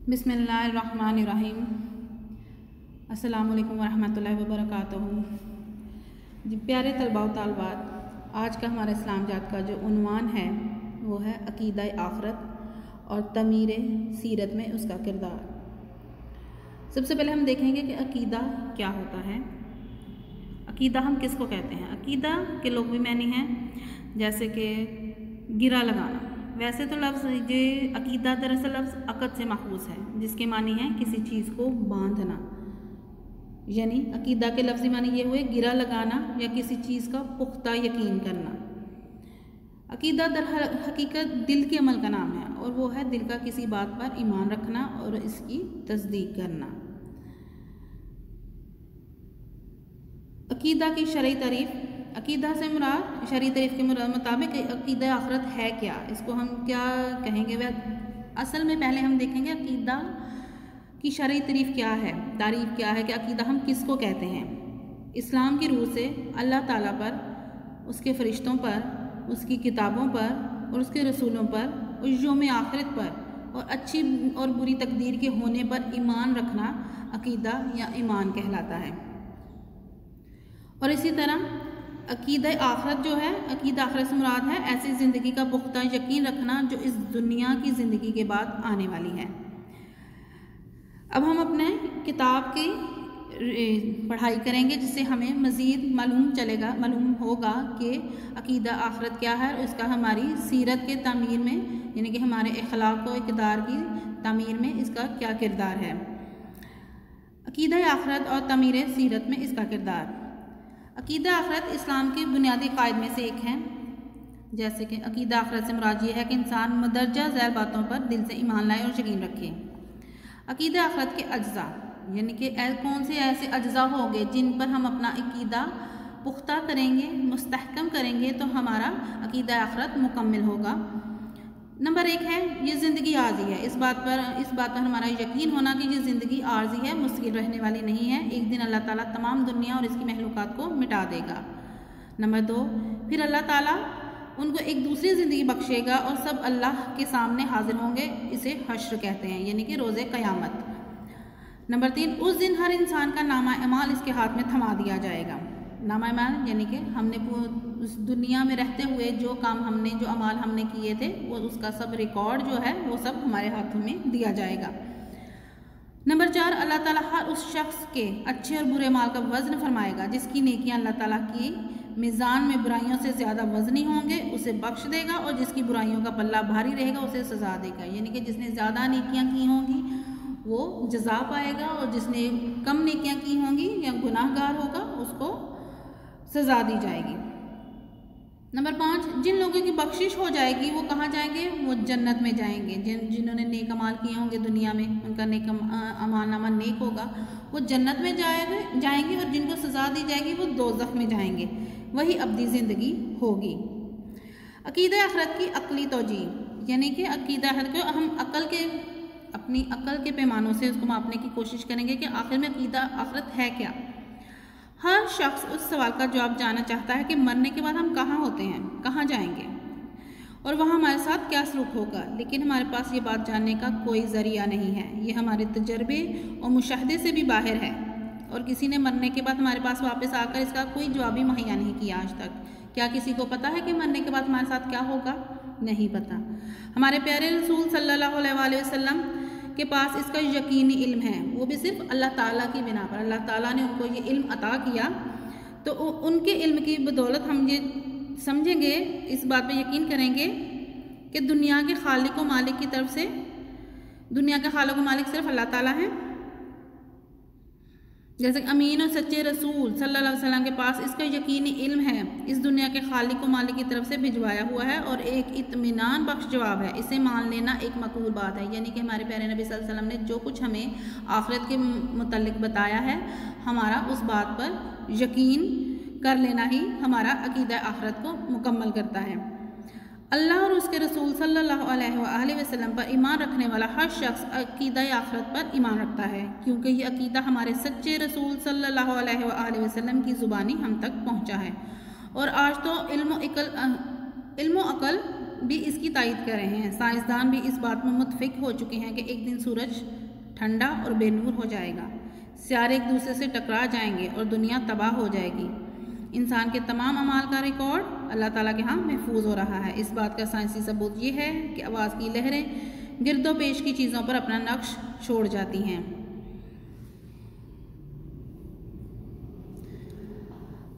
बिस्मिल्लाहिर्रहमानिर्रहीम। अस्सलामु अलैकुम वरहमतुल्लाहि वबरकातुहू। जी प्यारे तलबा व तालिबात, आज का हमारा इस्लाम जात का जो उन्वान है वो है अक़ीदा आखरत और तमीर सीरत में उसका किरदार। सबसे पहले हम देखेंगे कि अक़ीदा क्या होता है। अक़ीदा हम किसको कहते हैं। अक़ीदा के लुग़वी मानी हैं जैसे कि गिरा लगाना। वैसे तो लफ्ज़ ये अक़ीदा दरअसल लफ्ज़ अक़द से माखूज़ है जिसके मानी है किसी चीज़ को बांधना, यानी अक़ीदा के लफ्ज़ी मानी ये हुए गिरा लगाना या किसी चीज़ का पुख्ता यकीन करना। अक़ीदा दर हकीकत दिल के अमल का नाम है और वो है दिल का किसी बात पर ईमान रखना और इसकी तस्दीक करना। अक़ीदा की शरई तारीफ़। अक़ीदा से मुराद शरई तारीफ़ के मुताबिक अक़ीदा आखरत है क्या, इसको हम क्या कहेंगे। वह असल में पहले हम देखेंगे अक़ीदा की शरई तारीफ़ क्या है, तारीफ़ क्या है कि अक़ीदा हम किसको कहते हैं। इस्लाम की रूह से अल्लाह ताला पर, उसके फ़रिश्तों पर, उसकी किताबों पर और उसके रसूलों पर और यौम आखिरत पर और अच्छी और बुरी तकदीर के होने पर ईमान रखना अक़ीदा या ईमान कहलाता है। और इसी तरह अक़ीदा आखरत जो है, अक़ीदा आखरत से मुराद है ऐसी ज़िंदगी का पुख्ता यकीन रखना जो इस दुनिया की ज़िंदगी के बाद आने वाली है। अब हम अपने किताब की पढ़ाई करेंगे जिससे हमें मज़ीद मालूम होगा कि अक़ीदा आखरत क्या है और इसका हमारी सीरत के तामीर में, यानी कि हमारे अखलाक व इक़दार की तामीर में इसका क्या किरदार है। अक़ीदा आखरत और तमीर सीरत में इसका किरदार। अक़ीदा आखरत इस्लाम के बुनियादी क़ायद में से एक है। जैसे कि अक़ीदा आखरत से मुराद ये है कि इंसान मदरजा ज़ैल बातों पर दिल से ईमान लाए और यकीन रखे। अक़ीदा आखरत के अज्जा, यानी कि कौन से ऐसे अज्जा होंगे जिन पर हम अपना अक़ीदा पुख्ता करेंगे, मुस्तहकम करेंगे तो हमारा अक़ीदा आखरत मुकम्मल होगा। नंबर 1 है ये ज़िंदगी आर्जी है। इस बात पर हमारा यकीन होना कि ये ज़िंदगी आर्जी है, मुस्तकिल रहने वाली नहीं है। एक दिन अल्लाह ताला तमाम दुनिया और इसकी महलूकात को मिटा देगा। नंबर 2, फिर अल्लाह ताला उनको एक दूसरी ज़िंदगी बख्शेगा और सब अल्लाह के सामने हाजिर होंगे। इसे हश्र कहते हैं, यानी कि रोज़े क़यामत। नंबर 3, उस दिन हर इंसान का नामा अमाल इसके हाथ में थमा दिया जाएगा। नामा अमाल यानी कि हमने उस दुनिया में रहते हुए जो काम हमने, जो अमाल हमने किए थे वो उसका सब रिकॉर्ड जो है वो सब हमारे हाथों में दिया जाएगा। नंबर 4, अल्लाह ताला हर उस शख्स के अच्छे और बुरे माल का वज़न फरमाएगा जिसकी नेकियां अल्लाह ताला की मीज़ान में बुराइयों से ज़्यादा वज़नी होंगे उसे बख्श देगा और जिसकी बुराइयों का पल्ला भारी रहेगा उसे सज़ा देगा। यानी कि जिसने ज़्यादा नेकियां की होंगी वो जज़ा पाएगा और जिसने कम नेकियां की होंगी या गुनाहगार होगा उसको सज़ा दी जाएगी। नंबर 5, जिन लोगों की बख्शिश हो जाएगी वो कहाँ जाएंगे, वो जन्नत में जाएंगे। जिन्होंने नेक अमाल किए होंगे दुनिया में, उनका नेक अमाल नामा नेक होगा, वो जन्नत में जाएंगे और जिनको सज़ा दी जाएगी वो दोज़ख में जाएंगे। वही अब्दी ज़िंदगी होगी। अक़ीदा आखरत की अक़ली तौजी, यानी कि अक़ीदा आखरत को हम अपनी अक़ल के पैमानों से उसको मापने की कोशिश करेंगे कि आखिर में अक़ीदा आखरत है क्या। हर शख्स उस सवाल का जवाब जानना चाहता है कि मरने के बाद हम कहाँ होते हैं, कहाँ जाएंगे और वहाँ हमारे साथ क्या सलूक होगा। लेकिन हमारे पास ये बात जानने का कोई ज़रिया नहीं है। ये हमारे तजर्बे और मुशाहदे से भी बाहर है और किसी ने मरने के बाद हमारे पास वापस आकर इसका कोई जवाब ही मुहैया नहीं किया आज तक। क्या किसी को पता है कि मरने के बाद हमारे साथ क्या होगा? नहीं पता। हमारे प्यारे रसूल सल्लल्लाहु अलैहि वसल्लम के पास इसका यकीनी इल्म है, वो भी सिर्फ अल्लाह ताला की बिना पर। अल्लाह ताला ने उनको ये इल्म अता किया तो उनके इल्म की बदौलत हम ये समझेंगे, इस बात पे यकीन करेंगे कि दुनिया के खालिक व मालिक की तरफ से, दुनिया के खालिक व मालिक सिर्फ अल्लाह ताला है। जैसे अमीन और सच्चे रसूल सल्लल्लाहु अलैहि वसल्लम के पास इसका यकीनी इल्म है, इस दुनिया के खालिक व मालिक की तरफ से भिजवाया हुआ है और एक इत्मीनान बख्श जवाब है। इसे मान लेना एक मकबूल बात है। यानी कि हमारे प्यारे नबी सल्लल्लाहु अलैहि वसल्लम ने जो कुछ हमें आखिरत के मुतल्लिक बताया है, हमारा उस बात पर यकीन कर लेना ही हमारा अक़ीदा आखरत को मुकम्मल करता है। अल्लाह और उसके रसूल सल्लल्लाहु अलैहि वसल्लम पर ईमान रखने वाला हर शख्स अक़ीदा आखरत पर ईमान रखता है, क्योंकि ये अक़ीदा हमारे सच्चे रसूल सल्लल्लाहु अलैहि वसल्लम की ज़ुबानी हम तक पहुँचा है। और आज तो इल्म व अक़ल भी इसकी तायद कर रहे हैं। साइंसदान भी इस बात में मुत्फिक हो चुके हैं कि एक दिन सूरज ठंडा और बेनूर हो जाएगा, सितारे एक दूसरे से टकरा जाएंगे और दुनिया तबाह हो जाएगी। इंसान के तमाम अमाल का रिकॉर्ड अल्लाह ताला के यहाँ महफूज हो रहा है। इस बात का साइंसी सबूत ये है कि आवाज़ की लहरें गिरदो पेश की चीज़ों पर अपना नक्श छोड़ जाती हैं।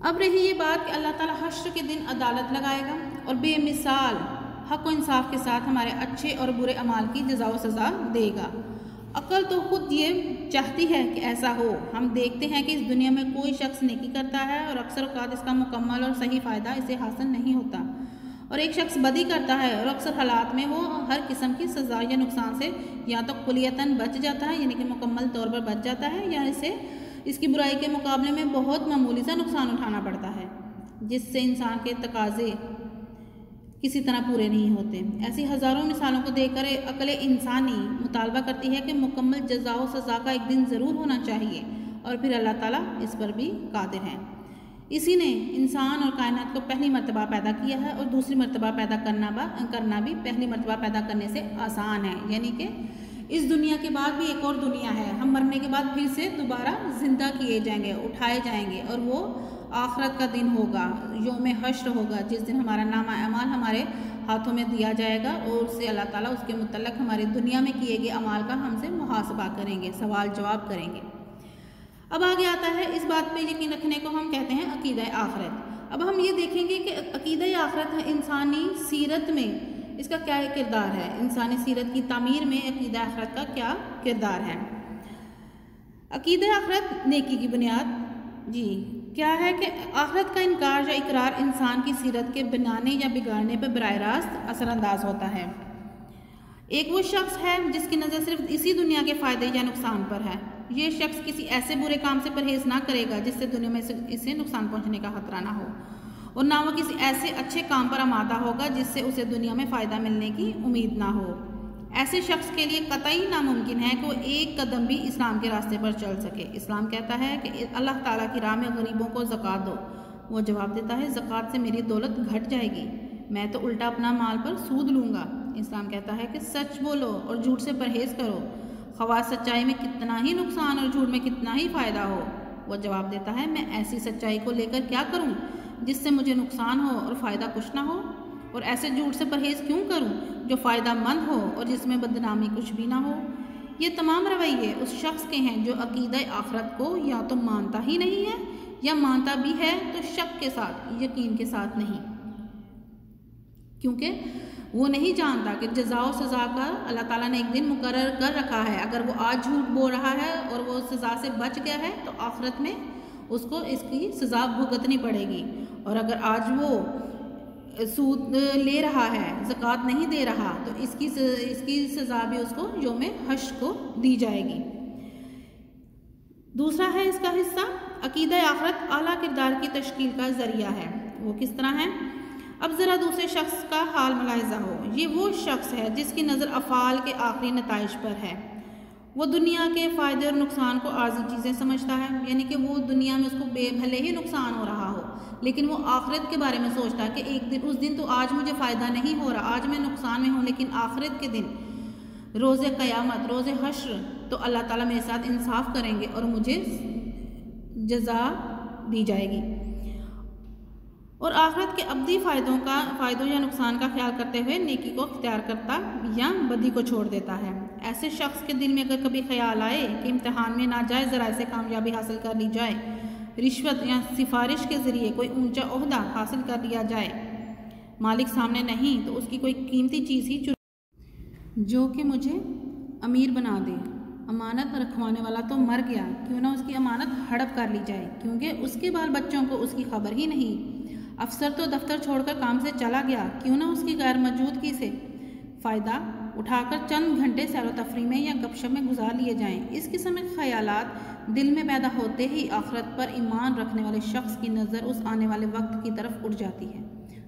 अब रही ये बात कि अल्लाह ताला हश्र के दिन अदालत लगाएगा और बेमिसाल हक़ व इंसाफ के साथ हमारे अच्छे और बुरे अमाल की जज़ा व सज़ा देगा। अक्ल तो खुद ये चाहती है कि ऐसा हो। हम देखते हैं कि इस दुनिया में कोई शख्स नेकी करता है और अक्सर औक़ात इसका मुकम्मल और सही फ़ायदा इसे हासिल नहीं होता, और एक शख्स बदी करता है और अक्सर हालात में वो हर किस्म की सज़ा या नुकसान से या तो कुलियतन बच जाता है, यानी कि मुकम्मल तौर पर बच जाता है, या इसे इसकी बुराई के मुकाबले में बहुत मामूली सा नुकसान उठाना पड़ता है, जिससे इंसान के तकाजे किसी तरह पूरे नहीं होते। ऐसी हज़ारों मिसालों को देखकर अक्ल इंसानी मुतालबा करती है कि मुकम्मल जज़ा व सज़ा का एक दिन ज़रूर होना चाहिए, और फिर अल्लाह ताला इस पर भी कादिर है। इसी ने इंसान और कायनात को पहली मर्तबा पैदा किया है, और दूसरी मर्तबा पैदा करना भी पहली मर्तबा पैदा करने से आसान है। यानी कि इस दुनिया के बाद भी एक और दुनिया है। हम मरने के बाद फिर से दोबारा ज़िंदा किए जाएंगे, उठाए जाएंगे, और वो आखिरत का दिन होगा, यौम हश्र होगा, जिस दिन हमारा नामा अमाल हमारे हाथों में दिया जाएगा और उससे अल्लाह ताला उसके मुतल्लक हमारी दुनिया में किए गए अमाल का हमसे मुहासबा करेंगे, सवाल जवाब करेंगे। अब आगे आता है, इस बात पे यकीन रखने को हम कहते हैं अकीदा आखिरत। अब हम ये देखेंगे कि अकीदा आखिरत इंसानी सीरत में इसका क्या किरदार है, इंसानी सीरत की तामीर में अकीदा आखिरत का क्या किरदार है। अकीदा आखिरत नेकी की बुनियाद जी क्या है कि आखिरत का इनकार या इकरार इंसान की सीरत के बनाने या बिगाड़ने पर बराह रास्त असरअंदाज होता है। एक वो शख्स है जिसकी नज़र सिर्फ इसी दुनिया के फ़ायदे या नुकसान पर है। ये शख्स किसी ऐसे बुरे काम से परहेज़ ना करेगा जिससे दुनिया में इसे नुकसान पहुंचने का खतरा ना हो, और ना वो किसी ऐसे अच्छे काम पर आमादा होगा जिससे उसे दुनिया में फ़ायदा मिलने की उम्मीद ना हो। ऐसे शख्स के लिए कतई नामुमकिन है कि वो एक कदम भी इस्लाम के रास्ते पर चल सके। इस्लाम कहता है कि अल्लाह ताला की राह में गरीबों को ज़कात दो। वो जवाब देता है, ज़कात से मेरी दौलत घट जाएगी, मैं तो उल्टा अपना माल पर सूद लूँगा। इस्लाम कहता है कि सच बोलो और झूठ से परहेज़ करो, ख्वाह सच्चाई में कितना ही नुकसान और झूठ में कितना ही फ़ायदा हो। वो जवाब देता है, मैं ऐसी सच्चाई को लेकर क्या करूँ जिससे मुझे नुकसान हो और फ़ायदा कुछ ना हो, और ऐसे झूठ से परहेज़ क्यों करूं जो फ़ायदा मंद हो और जिसमें बदनामी कुछ भी ना हो। ये तमाम रवैये उस शख्स के हैं जो अकीदा आखिरत को या तो मानता ही नहीं है, या मानता भी है तो शक के साथ, यकीन के साथ नहीं, क्योंकि वो नहीं जानता कि जज़ा व सज़ा का अल्लाह ताला ने एक दिन मुकर्रर कर रखा है। अगर वो आज झूठ बोल रहा है और वो सज़ा से बच गया है तो आखिरत में उसको इसकी सज़ा भुगतनी पड़ेगी, और अगर आज वो सूद ले रहा है, ज़कात नहीं दे रहा, तो इसकी सज़ा भी उसको यौम हश्र को दी जाएगी। दूसरा है इसका हिस्सा, अकीदा आखिरत आला किरदार की तश्कील का ज़रिया है। वो किस तरह है? अब ज़रा दूसरे शख्स का हाल मुलाहिज़ा हो। ये वो शख्स है जिसकी नज़र अफ़ाल के आखिरी नताइज पर है। वो दुनिया के फ़ायदे और नुकसान को आर्ज़ी चीज़ें समझता है, यानी कि वो दुनिया में उसको भले ही नुकसान हो रहा हो, लेकिन वो आखिरत के बारे में सोचता है कि एक दिन, उस दिन तो आज मुझे फ़ायदा नहीं हो रहा, आज मैं नुकसान में हूँ, लेकिन आखिरत के दिन रोज़े क़यामत, रोज़े हश्र, तो अल्लाह ताला मेरे साथ इंसाफ करेंगे और मुझे जज़ा दी जाएगी। और आखिरत के अब्दी फ़ायदों या नुकसान का ख्याल करते हुए नेकी को इख्तियार करता या बदी को छोड़ देता है। ऐसे शख्स के दिल में अगर कभी ख्याल आए कि इम्तिहान में नाजायज़ ज़राए से कामयाबी हासिल कर ली जाए, रिश्वत या सिफारिश के ज़रिए कोई ऊंचा ओहदा हासिल कर लिया जाए, मालिक सामने नहीं तो उसकी कोई कीमती चीज़ ही जो कि मुझे अमीर बना दे। अमानत रखवाने वाला तो मर गया, क्यों ना उसकी अमानत हड़प कर ली जाए, क्योंकि उसके बाल बच्चों को उसकी खबर ही नहीं। अफसर तो दफ्तर छोड़कर काम से चला गया, क्यों ना उसकी गैर मौजूदगी से फ़ायदा उठाकर चंद घंटे सैर तफरी में या गपशप में गुजार लिए जाएं। इस किस्म के ख्यालात दिल में पैदा होते ही आखिरत पर ईमान रखने वाले शख्स की नज़र उस आने वाले वक्त की तरफ उठ जाती है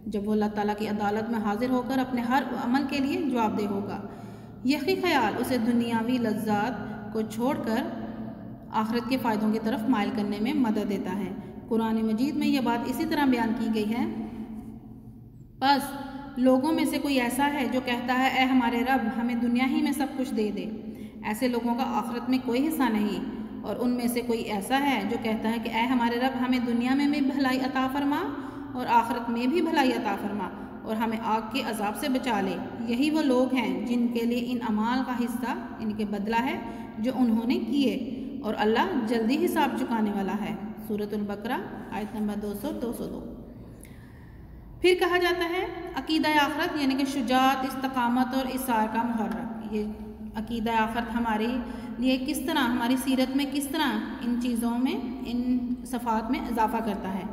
जब वो अल्लाह ताला की अदालत में हाजिर होकर अपने हर अमल के लिए जवाबदेह होगा। यही ख्याल उसे दुनियावी लज्जात को छोड़कर आखिरत के फ़ायदों की तरफ माइल करने में मदद देता है। कुरान मजीद में यह बात इसी तरह बयान की गई है, बस लोगों में से कोई ऐसा है जो कहता है ऐ हमारे रब हमें दुनिया ही में सब कुछ दे दे, ऐसे लोगों का आखिरत में कोई हिस्सा नहीं। और उनमें से कोई ऐसा है जो कहता है कि ऐ हमारे रब हमें दुनिया में भी भलाई अता फरमा और आखिरत में भी भलाई अता फरमा और हमें आग के अजाब से बचा ले। यही वो लोग हैं जिनके लिए इन अमाल का हिस्सा इनके बदला है जो उन्होंने किए, और अल्लाह जल्दी हिसाब चुकाने वाला है। सूरतुल बकरा आयत नंबर 200-202। फिर कहा जाता है अकीदा आखरत यानी कि शुजात, इस्तकामत और इसार का मुहर्रक। ये अकीदा आखरत हमारे लिए किस तरह, हमारी सीरत में किस तरह इन चीज़ों में, इन सफ़ात में इजाफ़ा करता है।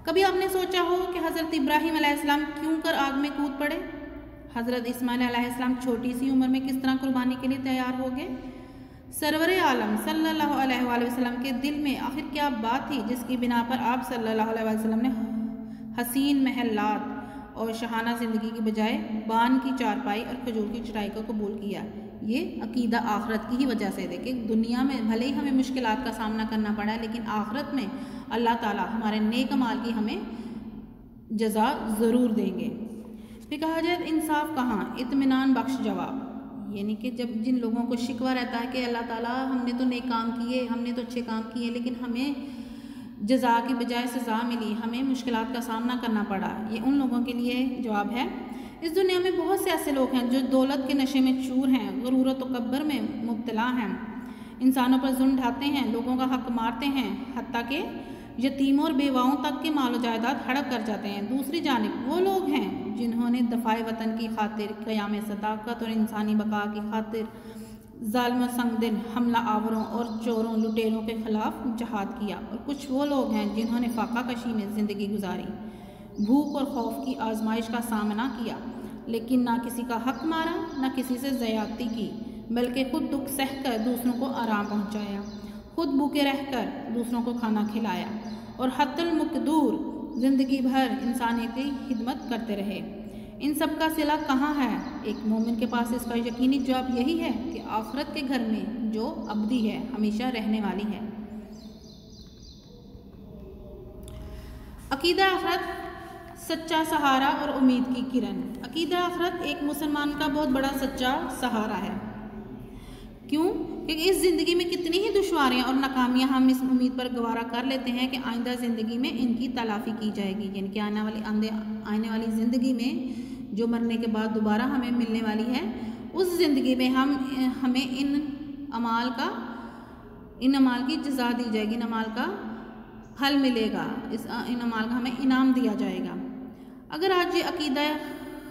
कभी आपने सोचा हो कि हज़रत इब्राहीम अलैहिस्सलाम क्यों कर आग में कूद पड़े? हज़रत इस्माइल अलैहिस्सलाम छोटी सी उम्र में किस तरह कुर्बानी के लिए तैयार हो गए? सरवर आलम सल्लल्लाहु अलैहि वसल्लम के दिल में आखिर क्या बात थी जिसकी बिना पर आप सल्लल्लाहु अलैहि वसल्लम ने हसीन महलात और शहाना ज़िंदगी की बजाय बान की चारपाई और खजूर की चटाई को कबूल किया? ये अकीदा आखरत की ही वजह से। देखिए दुनिया में भले ही हमें मुश्किलात का सामना करना पड़ा है, लेकिन आखरत में अल्लाह ताला हमारे नेक अमाल की हमें जज़ा ज़रूर देंगे। फिर कहा जाए इंसाफ कहाँ, इत्मीनान बख्श जवाब, यानी कि जब जिन लोगों को शिकवा रहता है कि अल्लाह ताला हमने तो नेक काम किए, हमने तो अच्छे काम किए, लेकिन हमें जज़ा की बजाय सज़ा मिली, हमें मुश्किलात का सामना करना पड़ा, ये उन लोगों के लिए जवाब है। इस दुनिया में बहुत से ऐसे लोग हैं जो दौलत के नशे में चूर हैं, गुरूर और तकब्बर में मुब्तला हैं, इंसानों पर जुल्म ढाते हैं, लोगों का हक मारते हैं, हत्ता के यतीमों और बेवाओं तक के मालो जायदाद हड़प कर जाते हैं। दूसरी जानिब वो लोग हैं जिन्होंने दफ़ाए वतन की खातिर, क़याम सदाकत और इंसानी बका की खातिर ज़ालिम संगदिल हमला आवरों और चोरों लुटेरों के ख़िलाफ़ जहाद किया। और कुछ वो लोग हैं जिन्होंने फाका कशी में ज़िंदगी गुजारी, भूख और खौफ की आजमाइश का सामना किया, लेकिन ना किसी का हक मारा, ना किसी से ज़्यादती की, बल्कि खुद दुख सहकर दूसरों को आराम पहुँचाया, खुद भूखे रहकर दूसरों को खाना खिलाया और हत्तल मुकदूर ज़िंदगी भर इंसानियत की खिदमत करते रहे। इन सब का सिला कहाँ है? एक मोमिन के पास इसका यकीनी जवाब यही है कि आखिरत के घर में जो अबदी है, हमेशा रहने वाली है। अकीदा आखिरत सच्चा सहारा और उम्मीद की किरण। अकीदा आखिरत एक मुसलमान का बहुत बड़ा सच्चा सहारा है। क्यों? क्योंकि इस ज़िंदगी में कितनी ही दुश्वारियाँ और नाकामियाँ हम इस उम्मीद पर गवारा कर लेते हैं कि आइंदा ज़िंदगी में इनकी तलाफ़ी की जाएगी, यानी कि आने वाली ज़िंदगी में जो मरने के बाद दोबारा हमें मिलने वाली है, उस ज़िंदगी में हमें इन अमाल की जज़ा दी जाएगी, इन अमाल का फल मिलेगा, इन अमाल का हमें इनाम दिया जाएगा। अगर आज ये अकीदा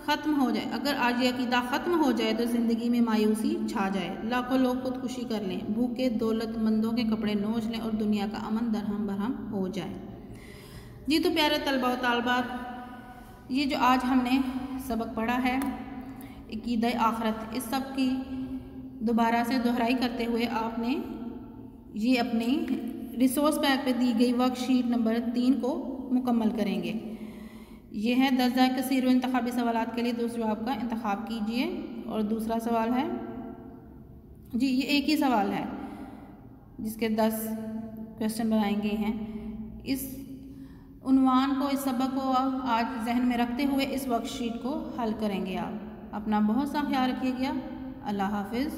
ख़त्म हो जाए तो ज़िंदगी में मायूसी छा जाए, लाखों लोग खुदकुशी कर लें, भूखे दौलतमंदों के कपड़े नोच लें और दुनिया का अमन दरहम बरहम हो जाए। जी तो प्यारे तलबा व तालबात, ये जो आज हमने सबक पढ़ा है अकीदा आखरत, इस सब की दोबारा से दोहराई करते हुए आपने ये अपने रिसोर्स पैक पे दी गई वर्कशीट नंबर 3 को मुकम्मल करेंगे। ये है 10 कसीर इंतखाबी सवालात के लिए दूसरे जवाब का इंतखाब कीजिए। और दूसरा सवाल है जी, ये एक ही सवाल है जिसके 10 क्वेश्चन बनाए गए हैं। इस उन्वान को, इस सबक को आज जहन में रखते हुए इस वर्कशीट को हल करेंगे। आप अपना बहुत सा ख्याल रखिएगा। अल्लाह हाफिज़।